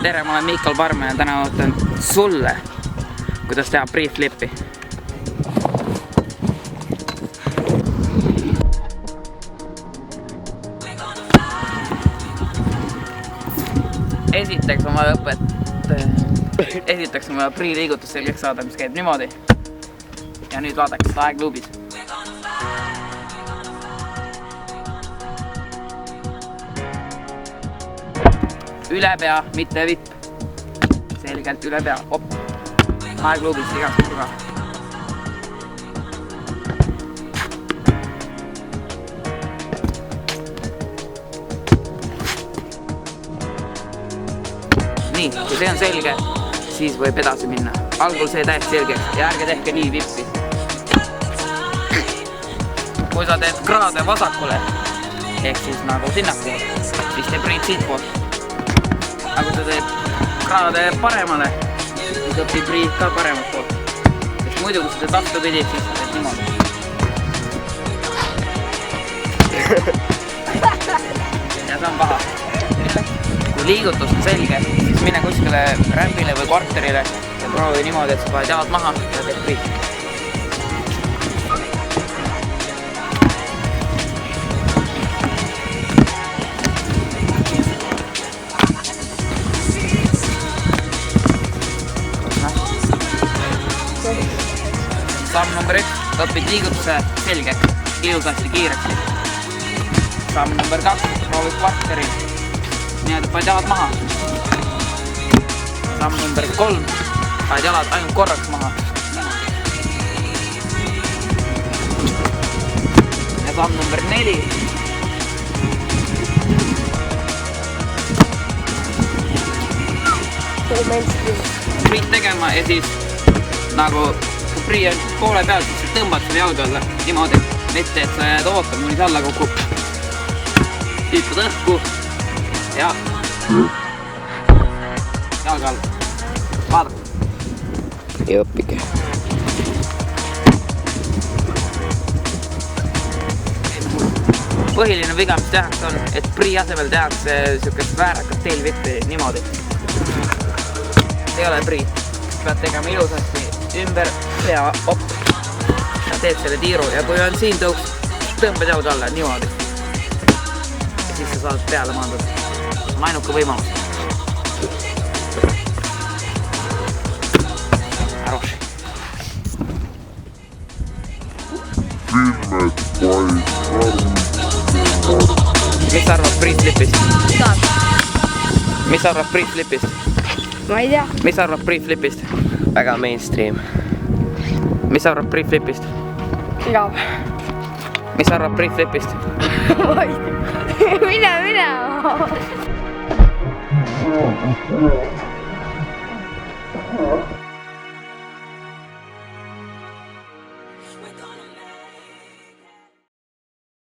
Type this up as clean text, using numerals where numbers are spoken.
Tere, ma olen Miikal Parme ja täna ootan sulle, kuidas teha pre-flippi. Esiteks on vaja pre-liigutus selgeks saada, mis käib niimoodi. Ja nüüd vaadake seda aegluubis. Üle pea, mitte vipp. Selgelt üle pea, hopp. Aegluubis igast purga. Nii, kui see on selge, siis võib edasi minna. Algul see täiesti selgeks ja ärge tehke nii vippi. Kui sa teed kraade vasakule, ehk siis nagu sinnapoole, siis teeb priit siitpoolt. Aga kui sa teed kraade paremale, siis õpib priit ka paremat poolt. Sest muidu, kui sa teed vastupidi, siis sa teed niimoodi. Ja see on paha. Kui liigutus on selge, siis mine kuskile rämpile või korterile ja proovi niimoodi, et sa paned jalad maha ja teed priit. Samm number 1, õpid liigutuse selgeks, ilusasti kiiresti. Samm number 2, proovid kvarteri, nii et paned jalad maha. Samm number 3, paned jalad ainult korraks maha. Ja samm number 4. Priit tegema ja siis nagu kui prii on poole pealt, siis tõmbad selle jalga alla niimoodi, mitte et sa jääd ootama, kuni see alla kukub. Hüppad õhku ja jalga alla. Vaadake. Ja õppige. Põhiline viga, mis tehakse on, et prii asemel tehakse siukest väärakat teelvippi niimoodi. See ei ole prii. Pead tegema ilusasti ümber pea op ja teed selle tiiru ja kui on siin tõuks, tõmbad jalga alla niimoodi ja siis sa saad peale maandada. See on ainuke võimalus. Aroši. Mis sa arvad pre-flipist? Mis sa arvad pre-flipist? Ma ei tea. Mis sa arvad pre-flipist? Väga mainstream. Mis sa arvad pre-flipist? Igav. Mis sa arvad pre-flipist? Mine.